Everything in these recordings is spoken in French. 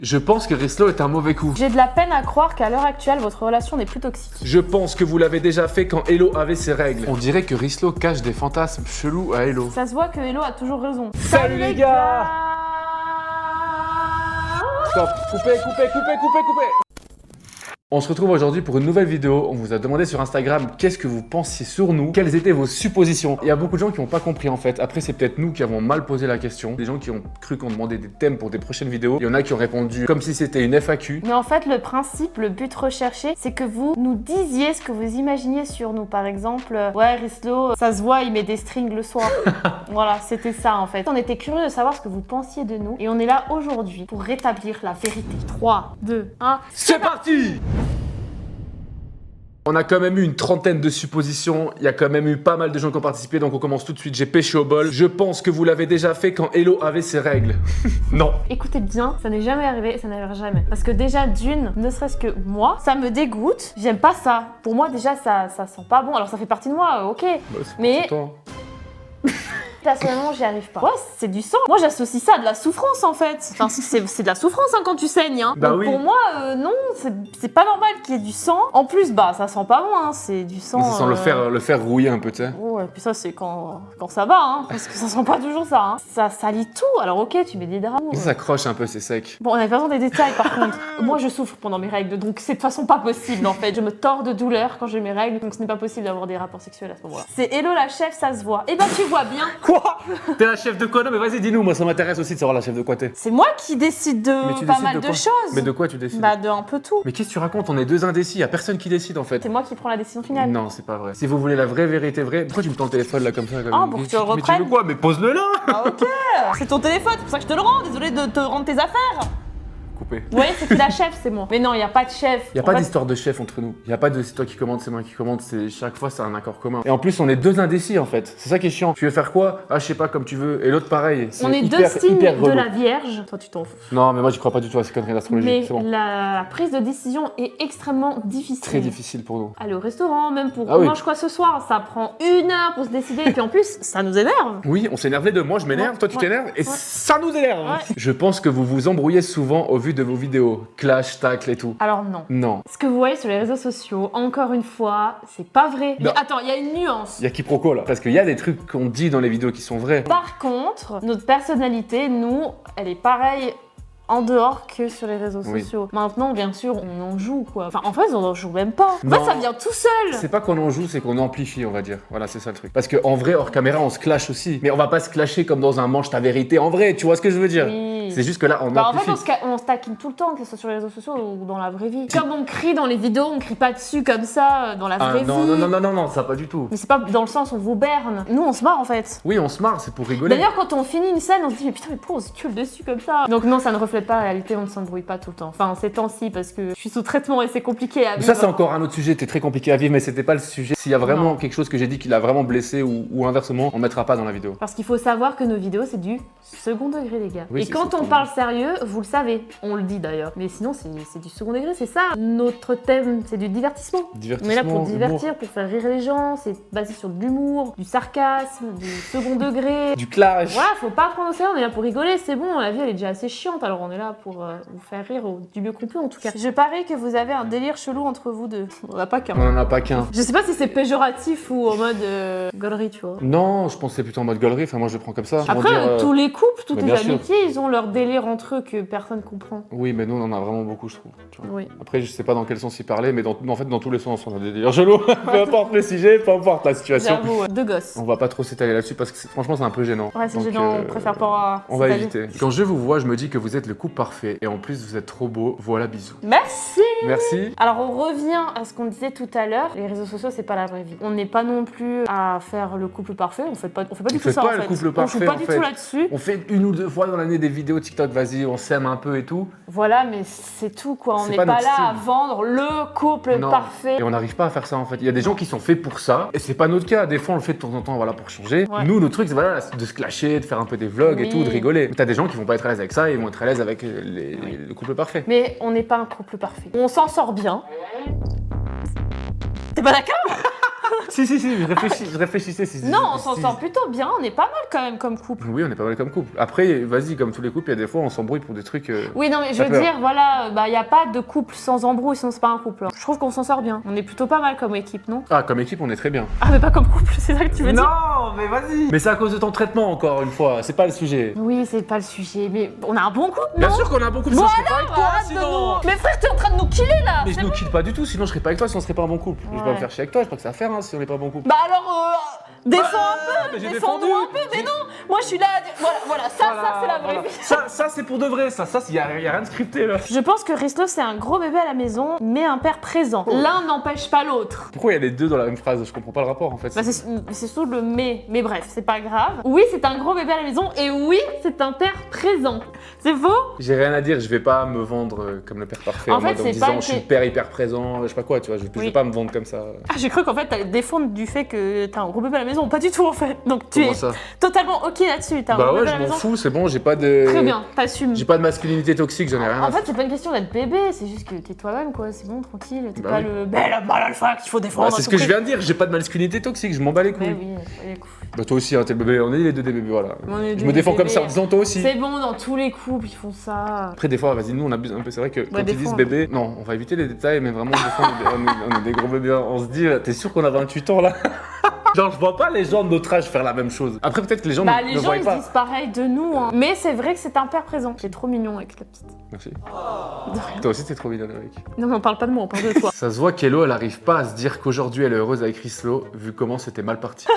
Je pense que Rislo est un mauvais coup. J'ai de la peine à croire qu'à l'heure actuelle, votre relation n'est plus toxique. Je pense que vous l'avez déjà fait quand Hello avait ses règles. On dirait que Rislo cache des fantasmes chelous à Hello. Ça se voit que Hello a toujours raison. Salut les gars. Stop, coupez. On se retrouve aujourd'hui pour une nouvelle vidéo. On vous a demandé sur Instagram qu'est-ce que vous pensiez sur nous, quelles étaient vos suppositions. Il y a beaucoup de gens qui n'ont pas compris en fait. Après, c'est peut-être nous qui avons mal posé la question. Des gens qui ont cru qu'on demandait des thèmes pour des prochaines vidéos. Il y en a qui ont répondu comme si c'était une FAQ. Mais en fait, le principe, le but recherché, c'est que vous nous disiez ce que vous imaginiez sur nous. Par exemple, ouais, Rislo, ça se voit, il met des strings le soir. Voilà, c'était ça en fait. On était curieux de savoir ce que vous pensiez de nous. Et on est là aujourd'hui pour rétablir la vérité. 3, 2, 1. C'est parti! On a quand même eu une trentaine de suppositions, il y a quand même eu pas mal de gens qui ont participé, donc on commence tout de suite. J'ai pêché au bol. Je pense que vous l'avez déjà fait quand Hello avait ses règles. Non. Écoutez bien, ça n'est jamais arrivé et ça n'arrivera jamais. Parce que déjà, d'une, ne serait-ce que moi, ça me dégoûte. J'aime pas ça. Pour moi, déjà, ça sent pas bon. Alors, ça fait partie de moi, ok. Bah, mais personnellement, j'y arrive pas. Ouais, c'est du sang. Moi, j'associe ça à de la souffrance en fait. Enfin, c'est de la souffrance hein, quand tu saignes. Hein. Bah donc, oui. pour moi, non, c'est pas normal qu'il y ait du sang. En plus, bah, ça sent pas bon. Hein. C'est du sang. Ça sent le faire rouiller un peu, tu sais. Ouais, et puis ça, c'est quand ça va, hein, parce que ça sent pas toujours ça. Hein. Ça salit tout. Alors, ok, tu mets des draps. Ça croche un peu, c'est sec. Bon, on a besoin des détails par contre. Moi, je souffre pendant mes règles, donc c'est de toute façon pas possible en fait. Je me tords de douleur quand j'ai mes règles, donc ce n'est pas possible d'avoir des rapports sexuels à ce moment-là. C'est Hello la chef, ça se voit. Eh ben, tu vois bien. Quoi? T'es la chef de quoi? Non mais vas-y, dis-nous, moi ça m'intéresse aussi de savoir la chef de quoi t'es. C'est moi qui décide de pas mal de choses. Mais de quoi tu décides? Bah, de un peu tout. Mais qu'est-ce que tu racontes? On est deux indécis, y a personne qui décide en fait. C'est moi qui prends la décision finale. Non, c'est pas vrai. Si vous voulez la vraie vérité vraie, pourquoi tu me tends le téléphone là comme ça Ah, pour que tu le Mais tu reprennes. veux quoi? Mais pose-le là! Ah, ok. C'est ton téléphone, c'est pour ça que je te le rends. Désolée de te rendre tes affaires. Coupé. Ouais, c'est qui la chef, c'est moi. Mais non, y a pas de chef. Y a En pas fait, d'histoire de chef entre nous. Y a pas de c'est toi qui commande, c'est moi qui commande. C'est chaque fois c'est un accord commun. Et en plus on est deux indécis en fait. C'est ça qui est chiant. Tu veux faire quoi? Ah je sais pas comme tu veux. Et l'autre pareil. on est deux signes de la Vierge. Toi, tu t'en fous. Non mais moi j'y crois pas du tout à ces conneries d'astrologie. Mais C'est bon. la prise de décision est extrêmement difficile. Très difficile pour nous. Aller au restaurant, même pour Ah oui. on mange quoi ce soir, ça prend 1 heure pour se décider. Et puis en plus, ça nous énerve. Oui, on s'énerve les deux. Moi je m'énerve, Ouais, toi tu ouais, t'énerves et ouais. ça nous énerve. Ouais. Je pense que vous vous embrouillez souvent au vu de vos vidéos. Clash, tacle et tout. Alors non. Non. Ce que vous voyez sur les réseaux sociaux, encore une fois, c'est pas vrai. Mais Non. attends, il y a une nuance. Y a quiproquo là. Parce qu'il y a des trucs qu'on dit dans les vidéos qui sont vrais. Par contre, notre personnalité, nous, elle est pareille en dehors que sur les réseaux Oui. sociaux. Maintenant, bien sûr, on en joue quoi. Enfin, en fait, on en joue même pas. En Non. fait, ça vient tout seul. C'est pas qu'on en joue, c'est qu'on amplifie, on va dire. Voilà, c'est ça le truc. Parce qu'en vrai, hors caméra, on se clash aussi. Mais on va pas se clasher comme dans un manche ta vérité en vrai, tu vois ce que je veux dire? Oui. C'est juste que là, on Bah en fait, amplifie. on se taquine tout le temps, que ce soit sur les réseaux sociaux ou dans la vraie vie. Comme on crie dans les vidéos, on crie pas dessus comme ça dans la Ah, vraie non, vie. non, ça pas du tout. Mais c'est pas dans le sens où on vous berne. Nous, on se marre en fait. Oui, on se marre, c'est pour rigoler. D'ailleurs, quand on finit une scène, on se dit mais putain, mais pourquoi on se tue dessus comme ça? Donc non, ça ne reflète pas la réalité, on ne s'embrouille pas tout le temps. Enfin, ces temps-ci, parce que je suis sous traitement et c'est compliqué à Mais vivre. ça, c'est encore un autre sujet, c'était très compliqué à vivre, mais c'était pas le sujet. S'il y a vraiment Non. quelque chose que j'ai dit qui l'a vraiment blessé ou inversement, on mettra pas dans la vidéo. Parce qu'il faut savoir que nos vidéos, c'est du second degré, les gars. Oui, et c'est quand on second parle sérieux, vous le savez. On le dit d'ailleurs. Mais sinon, c'est du second degré, c'est ça. Notre thème, c'est du divertissement. On est là pour divertir, pour faire rire les gens. C'est basé sur de l'humour, du sarcasme, du second degré. du clash. Voilà, faut pas prendre au sérieux, on est là pour rigoler, c'est bon, la vie elle est déjà assez chiante, alors on est là pour vous faire rire du mieux qu'on peut en tout cas. Je parie que vous avez un délire chelou entre vous deux. On en a pas qu'un. On en a pas qu'un. Je sais pas si c'est péjoratif ou en mode gaulerie, tu vois. Non, je pense que c'est plutôt en mode gaulerie, enfin moi je le prends comme ça. Après, Comment dire, tous les couples, toutes mais les bien sûr. amitiés, ils ont leur délire entre eux que personne comprend. Oui, mais nous on en a vraiment beaucoup, je trouve. Tu vois. Oui. Après, je sais pas dans quel sens y parler, mais en fait, dans tous les sens, on a des délires chelous. Peu importe le sujet, peu importe la situation. J'avoue, deux gosses. On va pas trop s'étaler là-dessus parce que franchement, c'est un peu gênant. Ouais, c'est Donc, gênant, on préfère pas. On va s'étaler. éviter. Quand je vous vois, je me dis que vous êtes le couple parfait et en plus, vous êtes trop beau. Voilà, bisous. Merci. Merci. Alors on revient à ce qu'on disait tout à l'heure, les réseaux sociaux c'est pas la vraie vie. On n'est pas non plus à faire le couple parfait, on fait pas du tout fait ça pas en le fait. couple On parfait, joue pas en du fait. tout là-dessus. On fait 1 ou 2 fois dans l'année des vidéos TikTok, vas-y, on s'aime un peu et tout. Voilà, mais c'est tout quoi, on C'est n'est pas pas, notre là à style. vendre le couple Non. parfait. Et on n'arrive pas à faire ça en fait. Il y a des gens qui sont faits pour ça et c'est pas notre cas. Des fois, on le fait de temps en temps, voilà, pour changer. Ouais. Nous, notre truc, c'est voilà, de se clasher, de faire un peu des vlogs et Oui. tout, de rigoler. Mais t'as des gens qui vont pas être à l'aise avec ça et ils vont être à l'aise avec le couple parfait. Mais on n'est pas un couple parfait. On s'en sort bien. T'es pas d'accord? Si, je réfléchissais. Non, on s'en sort plutôt bien, on est pas mal quand même comme couple. Oui, on est pas mal comme couple. Après, vas-y, comme tous les couples, il y a des fois, on s'embrouille pour des trucs. Oui, non, mais je veux dire, voilà, il n'y a pas de couple sans embrouille, sinon c'est pas un couple. Je trouve qu'on s'en sort bien. On est plutôt pas mal comme équipe, non? Ah, comme équipe, on est très bien. Ah, mais pas comme couple, c'est ça que tu veux dire? Non, mais vas-y. Mais c'est à cause de ton traitement, encore une fois. C'est pas le sujet. Oui, c'est pas le sujet, mais on a un bon couple, Bien non? sûr qu'on a un bon couple. Voilà, sinon je serais pas avec toi, arrête de sinon. nous... Mais frère, t'es en train de nous killer là! Mais je nous quitte pas du tout, sinon je serais pas avec toi si on serait pas un bon couple. Je vais pas Ouais. me faire chier avec toi, je crois que ça va faire si on n'est pas un bon couple. Bah alors, défends un peu, mais j'ai défends-nous défendu. un peu, mais non! Moi je suis là à dire, voilà, ça c'est la vraie vie. Ça c'est pour de vrai, ça, y a rien de scripté là. Je pense que Risto c'est un gros bébé à la maison, mais un père présent. L'un n'empêche pas l'autre. Pourquoi il y a les deux dans la même phrase? Je comprends pas le rapport en fait. Bah c'est sous le mais bref, c'est pas grave. Oui, c'est un gros bébé à la maison, et oui, c'est un père présent. C'est faux? J'ai rien à dire, je vais pas me vendre comme le père parfait En en fait, mode en c'est disant pas je suis que- le père hyper présent, je sais pas quoi, tu vois, je vais Oui. pas me vendre comme ça. Ah, j'ai cru qu'en fait t'allais te défendre du fait que t'as un gros bébé à la maison. Pas du tout en fait. Donc tu Comment es ça? totalement ok là-dessus. T'as un Bah gros ouais, bébé à je la m'en maison. fous, c'est bon, j'ai pas de. Très bien, t'assumes. J'ai pas de masculinité toxique, j'en ai rien à En fait, c'est pas une question d'être bébé, c'est juste que t'es toi-même, quoi. C'est bon, tranquille. T'es Bah pas oui. le bel mal alpha qu'il faut défendre. Ouais, c'est ce que je viens de dire, j'ai pas de masculinité toxique, je m'en bats les couilles. Mais oui, les coups. Bah toi aussi, hein, t'es le bébé, on est les deux des bébés, voilà. On est Je des me défends comme bébés. ça en disant toi aussi. C'est bon, dans tous les couples, ils font ça. Après, des fois, vas-y, nous on abuse un peu. C'est vrai que quand des ils disent fois, bébé, non, on va éviter les détails, mais vraiment, des fois, on est des gros bébés. On se dit, t'es sûr qu'on a 28 ans là? Genre, je vois pas les gens de notre âge faire la même chose. Après, peut-être que les gens Bah, ne les le gens, voient ils pas. disent pareil de nous, hein. Mais c'est vrai que c'est un père présent. C'est trop mignon avec la petite. Merci. De rien. Toi aussi, t'es trop mignonne avec. Non, mais on parle pas de moi, on parle de toi. Ça se voit qu'Hello, elle arrive pas à se dire qu'aujourd'hui elle est heureuse avec Rislo, vu comment c'était mal parti.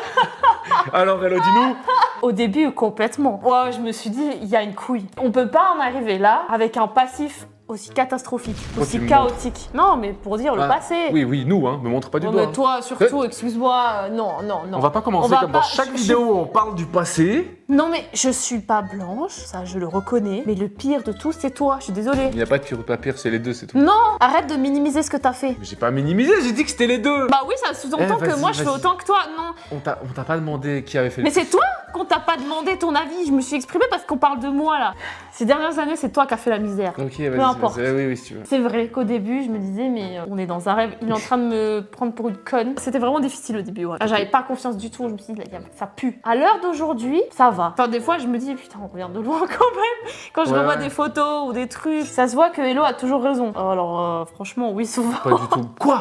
Alors, Hello, dis-nous. Au début, complètement. Ouais, je me suis dit, il y a une couille. On peut pas en arriver là avec un passif aussi catastrophique, Pourquoi tu aussi me chaotique. Non, mais pour dire le Ah, passé. Oui, nous, hein, me montre pas du Oh, doigt. mais toi, surtout, excuse-moi, non. On va pas commencer On va comme pas- dans chaque je- vidéo où on parle du passé. Non, mais je suis pas blanche, ça je le reconnais. Mais le pire de tout, c'est toi, je suis désolée. Il n'y a pas de pire ou pas pire, c'est les deux, c'est tout. Non, arrête de minimiser ce que t'as fait. Mais j'ai pas minimisé, j'ai dit que c'était les deux. Bah oui, ça sous-entend Eh, que vas-y, moi je fais vas-y. autant que toi, non. On t'a pas demandé qui avait fait Mais le c'est toi qu'on t'a pas demandé ton avis, je me suis exprimée parce qu'on parle de moi là. Ces dernières années, c'est toi qui as fait la misère. Ok, vas-y, importe. vas-y. Oui, si tu veux. C'est vrai qu'au début, je me disais, mais on est dans un rêve, il est en train de me prendre pour une conne. C'était vraiment difficile au début, ouais. J'avais pas confiance du tout, je me suis dit, ça pue. À l'heure d'aujourd'hui, ça va. Enfin, des fois, je me dis, putain, on revient de loin quand même. Quand je Ouais, revois ouais. des photos ou des trucs, ça se voit que Hello a toujours raison. Alors, franchement, oui, souvent. Pas du tout. Quoi?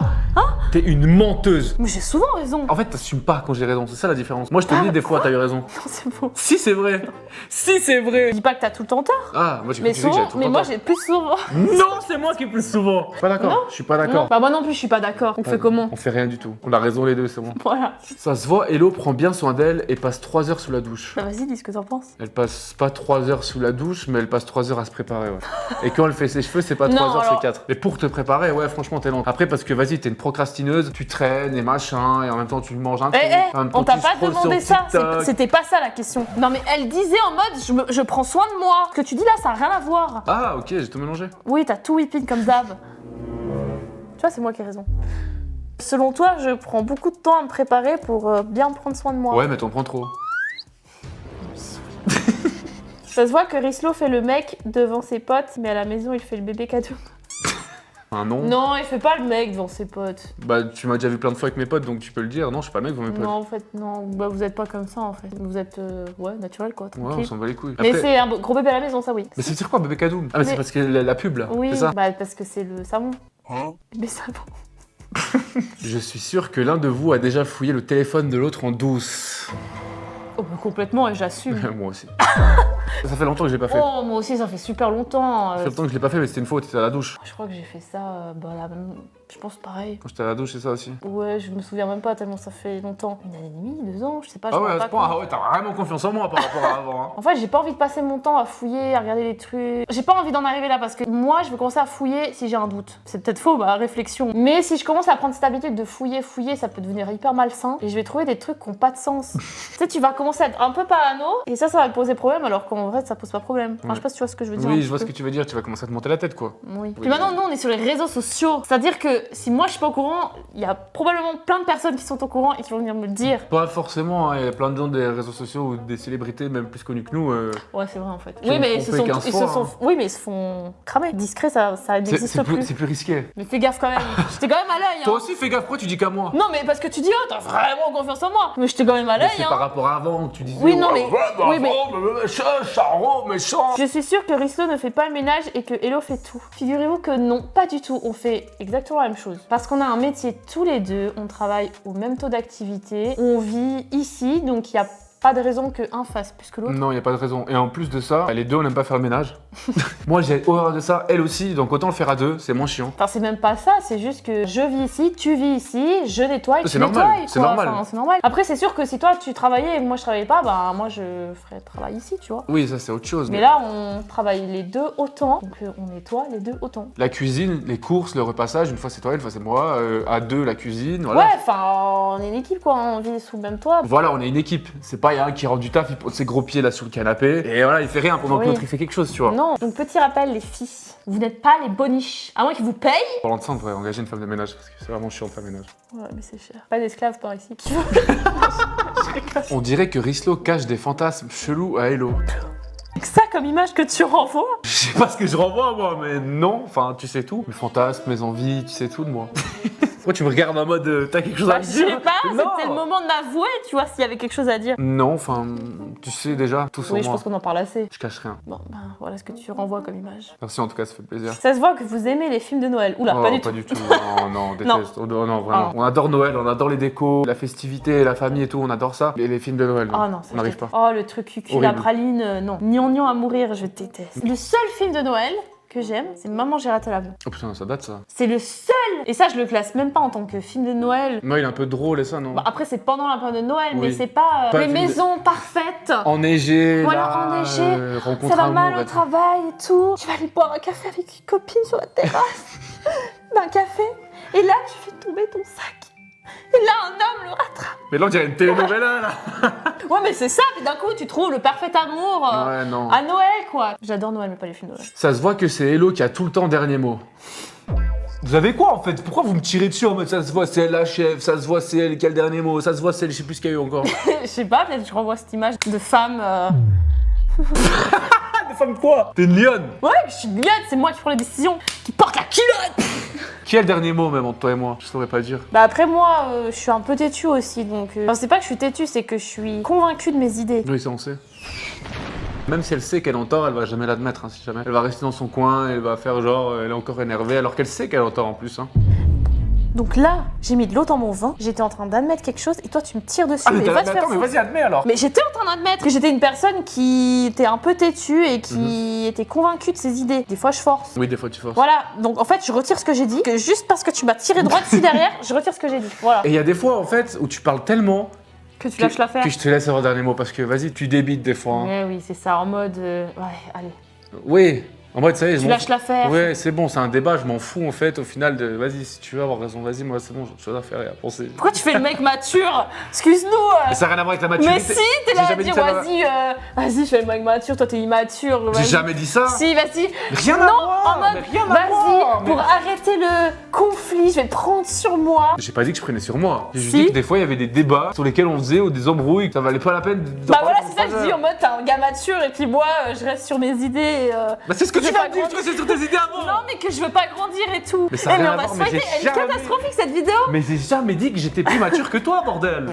T'es une menteuse. Mais j'ai souvent raison. En fait, t'assumes pas quand j'ai raison, c'est ça la différence. Moi, je te dis des fois, t'as eu raison. Non, c'est bon. Si, c'est vrai. Si, c'est vrai. Je dis pas que t'as tout le temps tort, Ah, moi, j'ai mais cru que tu disais que souvent, j'avais tout le mais temps moi tort. j'ai plus souvent. Non, c'est moi qui ai plus souvent. Je suis pas d'accord. Je suis pas d'accord. Non, bah moi non plus, je suis pas d'accord. On fait comment? On fait rien du tout. On a raison les deux, c'est bon. Voilà. Ça se voit, Hello prend bien soin d'elle et passe 3 heures sous la douche. Bah vas-y, dis ce que t'en penses. Elle passe pas 3 heures sous la douche, mais elle passe 3 heures à se préparer, ouais. Et quand elle fait ses cheveux, c'est pas 3 Non, heures, alors- c'est 4. Mais pour te préparer, ouais, franchement, t'es lente. Après, parce que vas-y, t'es une procrastineuse, tu traînes et machin, et en même temps, tu manges un truc. en même temps, On t'a tu pas scrolles demandé sur ça, TikTok. c'était pas ça la question. Non mais elle disait en mode, je prends soin de moi. Ce que tu dis là, ça a rien à voir. Ah, ok, j'ai tout mélangé. Oui, t'as tout whipping comme d'hab. Tu vois, c'est moi qui ai raison. Selon toi, je prends beaucoup de temps à me préparer pour bien prendre soin de moi. Ouais, mais t'en prends trop. Ça se voit que Rislo fait le mec devant ses potes, mais à la maison, il fait le bébé cadeau. Un nom. Non, il fait pas le mec devant ses potes. Bah, tu m'as déjà vu plein de fois avec mes potes, donc tu peux le dire. Non, je suis pas le mec devant mes potes. Non, en fait, non. Bah, vous êtes pas comme ça, en fait. Vous êtes, ouais, naturel, quoi. Ouais, on tranquille. s'en bat les couilles. Mais Après- c'est un gros bébé à la maison, ça, oui. Mais ça veut dire quoi, bébé cadeau? Ah, mais c'est Mais- parce que la pub là, Oui, c'est ça? bah, parce que c'est le savon. Bébé savon. Je suis sûr que l'un de vous a déjà fouillé le téléphone de l'autre en douce. Oh, bah, complètement, et j'assume. Moi aussi. Ça fait longtemps que je l'ai pas fait. Oh, moi aussi, ça fait super longtemps. Ça fait longtemps que je l'ai pas fait, mais c'était une fois où t'étais à la douche. Je crois que j'ai fait ça, bah, je pense pareil. Quand j'étais à la douche, c'est ça aussi. Ouais, je me souviens même pas tellement ça fait longtemps. Une année et demie, 2 ans, je sais pas. je Ah me ouais, rends à pas ce point, compte. ah ouais, t'as vraiment confiance en moi par rapport à avant. Hein. En fait, j'ai pas envie de passer mon temps à fouiller, à regarder les trucs. J'ai pas envie d'en arriver là parce que moi, je vais commencer à fouiller si j'ai un doute. C'est peut-être faux, ma réflexion. Mais si je commence à prendre cette habitude de fouiller, ça peut devenir hyper malsain et je vais trouver des trucs qui ont pas de sens. Tu sais, tu vas commencer à être un peu parano et ça va te poser problème alors qu'en en vrai, ça pose pas problème. Enfin, je sais pas si tu vois ce que je veux dire. Oui, je vois ce que tu veux dire. Tu vas commencer à te monter la tête, quoi. Oui. Puis maintenant, nous, on est sur les réseaux sociaux. C'est-à-dire que si moi, je suis pas au courant, il y a probablement plein de personnes qui sont au courant et qui vont venir me le dire. Pas forcément, hein. Il y a plein de gens des réseaux sociaux ou des célébrités, même plus connus que nous. Ouais, c'est vrai, en fait. Qui Oui, ont mais trompé 15 fois, hein. oui, mais ils se font cramer. Discret, ça n'existe plus. C'est plus risqué. Mais fais gaffe quand même. J'étais quand même à l'œil. Toi Hein. aussi, fais gaffe, pourquoi tu dis qu'à moi? Non, mais parce que tu dis, oh, t'as vraiment confiance en moi. Mais j'étais quand même à Mais l'œil. c'est Hein. par rapport à avant que tu disais. Oui, non, mais. Oui, mais. Méchant. Je suis sûre que Risto ne fait pas le ménage et que Hello fait tout. Figurez-vous que non, pas du tout. On fait exactement la même chose. Parce qu'on a un métier tous les deux, on travaille au même taux d'activité, on vit ici, donc il y a pas de raison qu'un fasse plus que l'autre. Non, il n'y a pas de raison. Et en plus de ça, les deux, on n'aime pas faire le ménage. Moi, j'ai horreur de ça, elle aussi, donc autant le faire à deux, c'est moins chiant. Enfin, c'est même pas ça, c'est juste que je vis ici, tu vis ici, je nettoie, tu C'est normal, nettoies. c'est quoi. normal. Enfin, c'est normal. Après, c'est sûr que si toi tu travaillais et que moi je travaillais pas, bah moi je ferais le travail ici, tu vois. Oui, ça c'est autre chose. Mais là, on travaille les deux autant, donc on nettoie les deux autant. La cuisine, les courses, le repassage, une fois c'est toi, une fois c'est moi. À deux, la cuisine, voilà. Ouais, enfin, on est une équipe quoi, on vit sous le même toit. Voilà, on est une équipe. C'est pas il y a un qui rentre du taf, il pose ses gros pieds là sur le canapé, et voilà, il fait rien pendant que Oui. l'autre il fait quelque chose, tu vois. Non, donc petit rappel, les filles, vous n'êtes pas les boniches. À moins qu'ils vous payent. Parlant de ça, on devrait engager une femme de ménage, parce que c'est vraiment chiant de faire le ménage. Ouais, mais c'est cher. Pas d'esclaves par ici. On dirait que Rislot cache des fantasmes chelous à Hello. Ça comme image que tu renvoies. Je sais pas ce que je renvoie moi, mais non, enfin tu sais tout. Mes fantasmes, mes envies, tu sais tout de moi. Pourquoi tu me regardes en mode t'as quelque chose à Bah, me je dire? sais pas, Non. c'était le moment de m'avouer, tu vois, s'il y avait quelque chose à dire. Non, enfin, tu sais déjà tout sur Oui, je moi. pense qu'on en parle assez. Je cache rien. Bon, bah voilà ce que tu renvoies comme image. Merci en tout cas, ça fait plaisir. Ça se voit que vous aimez les films de Noël. Oula, Oh, pas du tout. Non, non, on déteste. Oh, non, vraiment. Ah. On adore Noël, on adore les décos, la festivité, la famille et tout, on adore ça. Et les films de Noël, non, Oh non, ça on n'arrive pas. Oh, le truc cucul, la Horrible. praline, non. Gnangnan à mourir, je déteste. Le seul film de Noël que j'aime, c'est Maman j'ai raté l'avion. Oh putain, ça date ça. C'est le seul. Et ça, je le classe même pas en tant que film de Noël. Moi, il est un peu drôle et ça, non? Bah, après, c'est pendant la période de Noël, Oui. mais c'est pas, Pas les film de- maisons parfaites. Enneigé, Voilà, là, enneigé, rencontre Ça va amour mal et au tout. travail et tout. Tu vas aller boire un café avec une copine sur la terrasse d'un café. Et là, tu fais tomber ton sac. Et là, un homme le rattrape. Mais là, on dirait une telenovela, là. Ouais, mais c'est ça. Puis d'un coup, tu trouves le parfait amour Ouais, non. à Noël, quoi. J'adore Noël, mais pas les films de Noël. Ça se voit que c'est Hello qui a tout le temps dernier mot. Vous avez quoi en fait? Pourquoi vous me tirez dessus en mode ça se voit c'est elle la chef, ça se voit c'est elle qui a le dernier mot, ça se voit c'est elle, je sais plus ce qu'il y a eu encore. Je sais pas, peut-être que je renvoie cette image de femme. Des femmes quoi? T'es une lionne. Ouais, je suis lionne, c'est moi qui prends les décisions, qui porte la culotte. Qui a le dernier mot même entre toi et moi? Je saurais pas dire. Bah après moi, je suis un peu têtue aussi, donc... Enfin, c'est pas que je suis têtue, c'est que je suis convaincue de mes idées. Oui, ça on sait. Même si elle sait qu'elle en tort, elle va jamais l'admettre, hein, si jamais. Elle va rester dans son coin, elle va faire genre, elle est encore énervée, alors qu'elle sait qu'elle en tort en plus. Hein. Donc là, j'ai mis de l'eau dans mon vin, j'étais en train d'admettre quelque chose, et toi tu me tires dessus, mais va te faire attends, mais foutre. vas-y, admets alors. Mais j'étais en train d'admettre que j'étais une personne qui était un peu têtue et qui était convaincue de ses idées. Des fois, je force. Oui, des fois tu forces. Voilà, donc en fait, je retire ce que j'ai dit, que juste parce que tu m'as tiré droit dessus derrière, je retire ce que j'ai dit. Voilà. Et il y a des fois en fait où tu parles tellement Que tu lâches l'affaire. que je te laisse avoir le dernier mot parce que vas-y, tu débites des fois. Hein. Ouais, oui, c'est ça, en mode... ouais, allez, Oui, en mode ça y est, je tu m'en lâches l'affaire. Ouais, c'est bon, c'est un débat, je m'en fous en fait au final de vas-y, si tu veux avoir raison, vas-y, moi c'est bon, j'ai autre chose à faire et à penser. Pourquoi tu fais le mec mature? Excuse-nous. Mais ça n'a rien à voir avec la maturité. Mais si, t'es là J'ai à jamais dire dit ça, vas-y, je fais le mec mature, toi t'es immature. J'ai vas-y. jamais dit ça. Si, vas-y. Rien à Non, voir, en mode, mais rien à voir, vas-y, mais- pour arrêter le conflit, je vais te prendre sur moi. J'ai pas dit que je prenais sur moi. J'ai juste Si. dit que des fois il y avait des débats sur lesquels on faisait ou des embrouilles, que ça valait pas la peine de. Bah voilà, c'est ça que je dis en mode, t'es un gars mature et puis moi, je reste sur mes idées. Bah c'est ce que J'ai tu pas m'as dit, grandi. tu restais sur tes idées avant. Non, mais que je veux pas grandir et tout. Mais ça a Eh, rien on à va voir, se mais fighter, j'ai elle est jamais- catastrophique cette vidéo. Mais j'ai jamais dit que j'étais plus mature que toi, bordel.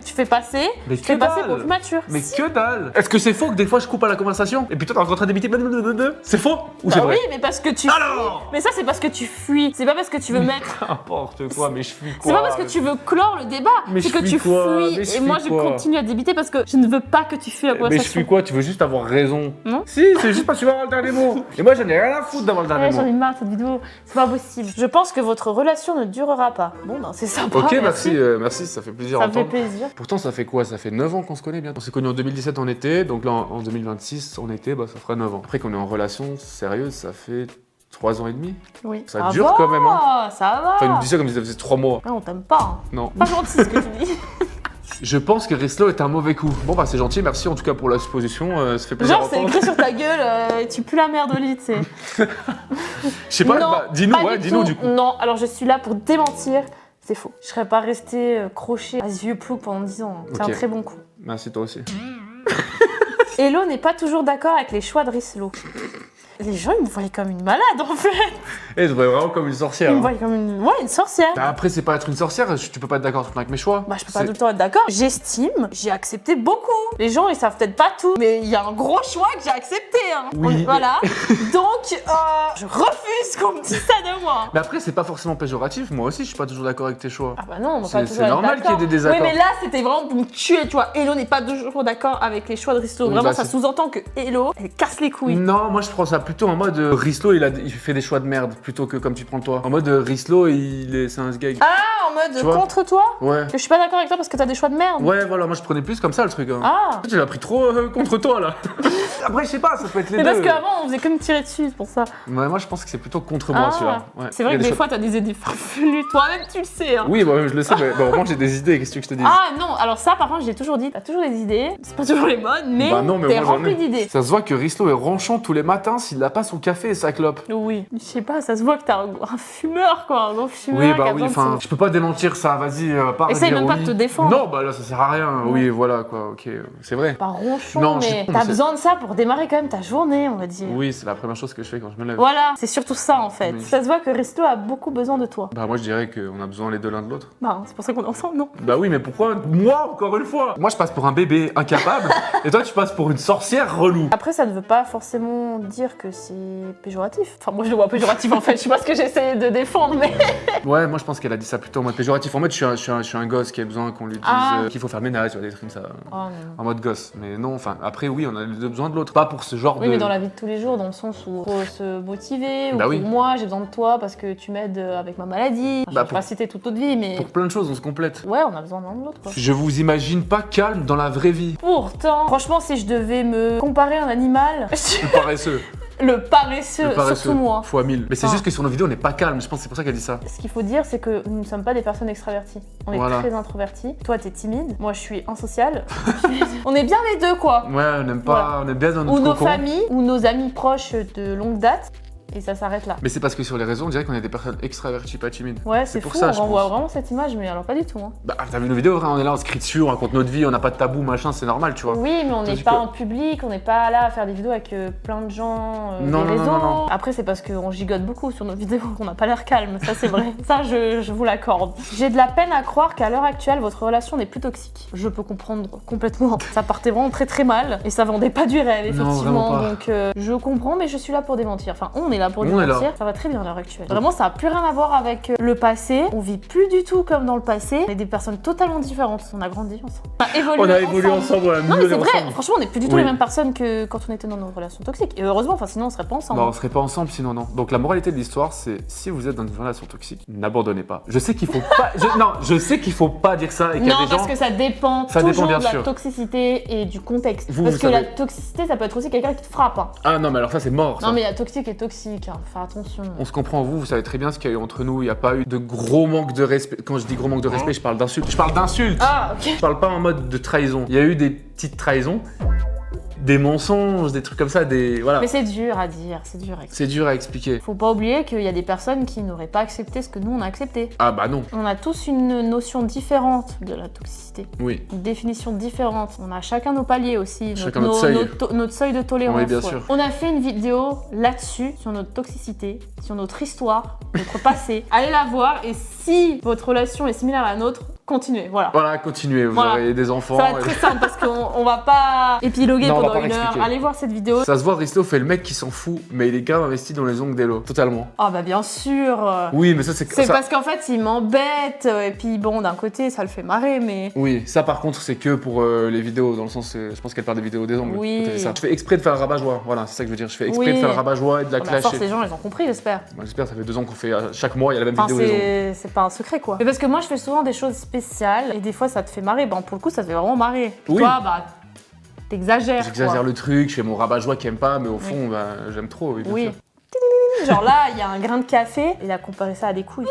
Tu fais passer, Mais je fais que passer dalle. pour plus mature. Mais Si. que dalle. Est-ce que c'est faux que des fois je coupe à la conversation et puis toi t'es encore en train d'imiter blablabla? C'est faux ou c'est Bah vrai? oui, mais parce que tu Alors fuis. Mais ça, c'est parce que tu fuis. C'est pas parce que tu veux mettre. N'importe quoi, mais je fuis quoi? C'est pas parce que tu veux clore le débat. Mais C'est je que fuis tu quoi? fuis. Mais je Et moi, fuis je quoi? continue à débiter parce que je ne veux pas que tu fuis la Mais je conversation. fuis quoi? Tu veux juste avoir raison? Non. Si, c'est juste parce que tu vas avoir le dernier mot. Et moi j'en ai rien à foutre d'avoir le dernier Ouais, j'en mot. ai marre de cette vidéo, c'est pas possible. Je pense que votre relation ne durera pas. Bon, ben c'est sympa. Ok, merci, ça fait plaisir à Ça me fait entendre. plaisir. Pourtant, ça fait quoi? Ça fait 9 ans qu'on se connaît bien. On s'est connus en 2017 en été, donc là en 2026 en été, bah, ça fera 9 ans. Après qu'on est en relation sérieuse, ça fait 3 ans et demi. Oui. Ça dure quand même, hein. Ça va. Enfin, il me dit ça comme si ça faisait 3 mois. Ah, on t'aime pas. Hein. Non. Pas gentil ce que tu dis. Je pense que Rislo est un mauvais coup. Bon bah c'est gentil, merci en tout cas pour la supposition, ça fait plaisir. Genre, c'est écrit sur ta gueule, tu pues la merde au lit, tu sais. Je sais pas, Non, bah, dis-nous, pas ouais, du dis-nous tout. du coup. Non, alors je suis là pour démentir. C'est faux. Je serais pas restée crochée à ce vieux plouc pendant 10 ans. C'est Ok. un très bon coup. Merci toi aussi. Hello n'est pas toujours d'accord avec les choix de Rislo. Les gens, ils me voyaient comme une malade en fait. Eh, je voyais vraiment comme une sorcière. Ils me Hein. voyaient comme une sorcière. Bah, après, c'est pas être une sorcière, tu peux pas être d'accord tout le temps avec mes choix. Bah, je peux pas tout le temps être d'accord. J'estime, j'ai accepté beaucoup. Les gens, ils savent peut-être pas tout, mais il y a un gros choix que j'ai accepté. Hein. Oui. Voilà. Donc, je refuse qu'on me dise ça de moi. Mais après, c'est pas forcément péjoratif. Moi aussi, je suis pas toujours d'accord avec tes choix. Ah bah non, on va C'est- pas toujours c'est être normal qu'il y ait des désaccords. Oui, mais là, c'était vraiment pour me tuer, tu vois. Hello n'est pas toujours d'accord avec les choix de Rislo. Oui, Vraiment, bah, ça c'est- sous-entend que Hello, elle casse les couilles. Non, moi je prends ça plutôt en mode Rislo, il fait des choix de merde plutôt que comme tu prends le toi. En mode Rislo, c'est un sgeg. Ah, en mode Tu vois contre toi. Ouais. Que je suis pas d'accord avec toi parce que t'as des choix de merde. Ouais, voilà, moi je prenais plus comme ça le truc. Hein. Ah. Tu l'as pris trop contre toi là. Après, je sais pas, ça peut être les Mais deux. parce qu'avant, on faisait que me tirer dessus, c'est pour ça. Ouais, moi je pense que c'est plutôt contre moi celui-là. Ouais. C'est vrai Il y que a des choix- fois, t'as des idées farfelues. Toi-même, tu le sais. Hein. Oui, bah, je le sais, mais bon, moi j'ai des idées, qu'est-ce que je te dis Ah non, alors ça, par contre, j'ai toujours dit, t'as toujours des idées. C'est pas toujours les bonnes, mais, Bah non, mais t'es moi, j'en ai. rempli d'idées. Ça se voit que Rislo est ronchon tous les matins s'il n'a pas son café et sa clope. Oui. Je sais pas, ça se voit que t'es un fumeur, quoi. Un gros fumeur. Oui, qui bah a oui, besoin de enfin, se- je peux pas démentir ça, vas-y, pas Essaye dire même pas oui. de te défendre. Non, bah là ça sert à rien, oui, voilà quoi, ok, c'est vrai. Pas ronchon, Non, je sais mais pas, t'as mais c'est- besoin de ça pour démarrer quand même ta journée, on va dire. Oui, c'est la première chose que je fais quand je me lève. Voilà, c'est surtout ça en fait. Oui. Ça se voit que Risto a beaucoup besoin de toi. Bah moi je dirais qu'on a besoin les deux l'un de l'autre. Bah, c'est pour ça qu'on est ensemble, non? Bah oui, mais pourquoi moi encore une fois? Moi je passe pour un bébé incapable et toi tu passes pour une sorcière relou. Après, ça ne veut pas forcément dire que c'est péjoratif. Enfin, moi je le vois péjoratif en fait. Je sais pas ce que j'essaie de défendre, mais. Ouais, moi je pense qu'elle a dit ça plutôt en mode péjoratif. En mode je suis un gosse qui a besoin qu'on lui dise Ah. qu'il faut faire le ménage, tu vois, des trucs comme ça. Oh non. En mode gosse. Mais non, enfin après oui, on a les deux besoin de l'autre. Pas pour ce genre Oui, de. mais dans la vie de tous les jours, dans le sens où faut se motiver, ou Bah pour oui. moi, j'ai besoin de toi parce que tu m'aides avec ma maladie. Je Bah, vais pas citer toute notre vie, mais. Pour plein de choses, on se complète. Ouais, on a besoin l'un de l'autre, quoi. Je vous imagine pas calme dans la vraie vie. Pourtant, franchement, si je devais me comparer à un animal, Le paresseux. le paresseux, Le paresseux. surtout moi. Fois 1000. Mais c'est Ah. juste que sur nos vidéos, on n'est pas calme. Je pense que c'est pour ça qu'elle dit ça. Ce qu'il faut dire, c'est que nous ne sommes pas des personnes extraverties. On est Voilà. très introvertis. Toi, t'es timide. Moi, je suis insociale. On est bien les deux, quoi. Ouais, on n'aime pas, Voilà. on est bien dans Ou notre nos cocon. familles, ou nos amis proches de longue date. Et ça s'arrête là. Mais c'est parce que sur les réseaux, on dirait qu'on est des personnes extraverties, pas timides. Ouais, c'est c'est pour fou, ça, on je renvoie pense. vraiment cette image, mais alors pas du tout. Hein. Bah, t'as vu nos vidéos, hein, on est là, on se crie dessus, on raconte notre vie, on n'a pas de tabou, machin, c'est normal, tu vois. Oui, mais on n'est Tandis pas que- en public, on n'est pas là à faire des vidéos avec plein de gens, Non, des non, non, réseaux. non, non. Après, c'est parce qu'on gigote beaucoup sur nos vidéos, qu'on n'a pas l'air calme, ça c'est vrai. Ça, je vous l'accorde. J'ai de la peine à croire qu'à l'heure actuelle, votre relation n'est plus toxique. Je peux comprendre complètement. Ça partait vraiment très très mal, et ça vendait pas du rêve, Non, effectivement. vraiment pas. Donc, je comprends, mais je suis là pour démentir. Enfin, on est là pour On est démentir. là. Ça va très bien à l'heure actuelle. Vraiment, ça a plus rien à voir avec le passé. On vit plus du tout comme dans le passé. On est des personnes totalement différentes. On a grandi ensemble. On a évolué On a évolué ensemble, on a Non, mais mieux c'est vrai, ensemble. franchement, on n'est plus du tout Oui. les mêmes personnes que quand on était dans nos relations toxiques. Et heureusement, enfin, sinon, on serait pas ensemble. Bah, on serait pas ensemble sinon, non. Donc la moralité de l'histoire, c'est si vous êtes dans une relation toxique, n'abandonnez pas. Je sais qu'il faut pas. Non, je sais qu'il faut pas dire ça et qu'il y a Non, des parce gens. que ça dépend Ça dépend, toujours bien de la sûr. toxicité et du contexte. Vous, parce vous que la savez. toxicité, ça peut être aussi quelqu'un qui te frappe. Hein. Ah non, mais alors ça, c'est mort. Ça. Non, mais il y a toxique et toxique. Hein. Faut faire attention. On se comprend, vous savez très bien ce qu'il y a eu entre nous, il n'y a pas eu de gros manque de respect. Quand je dis gros manque de respect, je parle d'insultes. Je parle d'insultes. Ah, ok. Je parle pas en mode de trahison. Il y a eu des petites trahisons, des mensonges, des trucs comme ça, des. Voilà. Mais c'est dur à dire, c'est dur à expliquer. C'est dur à expliquer. Faut pas oublier qu'il y a des personnes qui n'auraient pas accepté ce que nous on a accepté. Ah bah non, On a tous une notion différente de la toxicité. oui. Une définition différente. On a chacun nos paliers aussi, Chacun notre seuil. notre seuil de tolérance. Oui, bien sûr. On a fait une vidéo là-dessus, sur notre toxicité, sur notre histoire, notre passé. Allez la voir et si votre relation est similaire à la nôtre, continuez. Voilà. Voilà, continuez, vous Voilà. aurez des enfants. Ça va être très simple parce qu'on va pas épiloguer Non, on va pendant pas une heure. expliquer. Allez voir cette vidéo. Ça se voit, Risto fait le mec qui s'en fout, mais il est grave investi dans les ongles d'Elo. Totalement. Ah bah bien sûr. Oui, mais ça c'est C'est ça. parce qu'en fait, il m'embête. Et puis bon, d'un côté, ça le fait marrer, mais. Oui, ça par contre c'est que pour les vidéos, dans le sens, je pense qu'elle parle des vidéos des ongles. Oui. quand elle fait ça. Je fais exprès de faire le rabat-joie, voilà, c'est ça que je veux dire. Je fais exprès Oui. de faire le rabat-joie et de la À la force, clasher. les gens, ils ont compris, j'espère. Moi, j'espère, ça fait 2 ans qu'on fait chaque mois, il y a la même Enfin, vidéo des ongles. c'est pas un secret, quoi. Mais parce que moi, je fais souvent des choses spéciales et des fois, ça te fait marrer. Ben, pour le coup, ça te fait vraiment marrer. Oui. Toi, bah, t'exagères. J'exagère quoi. le truc, je fais mon rabat-joie qui aime pas, mais au fond, bah, j'aime trop, oui, bien Oui. sûr. Genre là, il y a un grain de café, il a comparé ça à des couilles.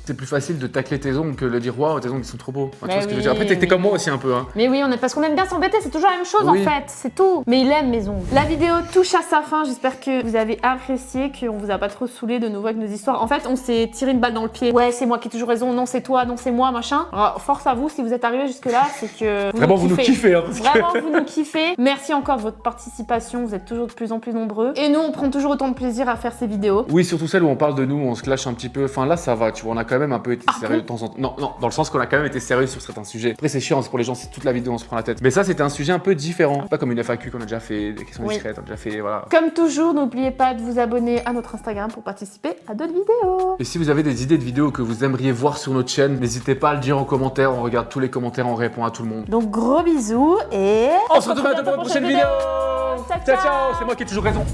C'est plus facile de tacler tes ongles que de dire waouh, tes ongles ils sont trop beaux. Enfin, tu vois ce que je veux dire. Après, oui, t'es comme moi aussi un peu. Hein. Mais oui, parce qu'on aime bien s'embêter, c'est toujours la même chose Oui. en fait, c'est tout. Mais il aime mes ongles. La vidéo touche à sa fin, j'espère que vous avez apprécié, qu'on vous a pas trop saoulé de nouveau avec nos histoires. En fait, on s'est tiré une balle dans le pied. Ouais, c'est moi qui ai toujours raison, non c'est toi, non c'est moi, machin. Alors, force à vous, si vous êtes arrivé jusque là, c'est que Vraiment, vous nous kiffez. Hein, parce que... Vraiment, vous nous kiffez. Merci encore de votre participation, vous êtes toujours de plus en plus nombreux. Et nous, on prend toujours autant de plaisir à faire ces vidéos. Oui, surtout celles où on parle de nous, on se clash un petit peu. Enfin là, ça va, tu vois, on a quand même un peu été sérieux de temps en temps. Non, dans le sens qu'on a quand même été sérieux sur certains sujets. Après, c'est chiant, c'est pour les gens, c'est toute la vidéo, on se prend la tête. Mais ça, c'était un sujet un peu différent. Pas comme une FAQ qu'on a déjà fait, des questions discrètes, on a déjà fait, voilà. Comme toujours, n'oubliez pas de vous abonner à notre Instagram pour participer à d'autres vidéos. Et si vous avez des idées de vidéos que vous aimeriez voir sur notre chaîne, n'hésitez pas à le dire en commentaire. On regarde tous les commentaires, on répond à tout le monde. Donc gros bisous et On se retrouve bientôt pour une prochaine vidéo. Ciao, ciao. C'est moi qui ai toujours raison.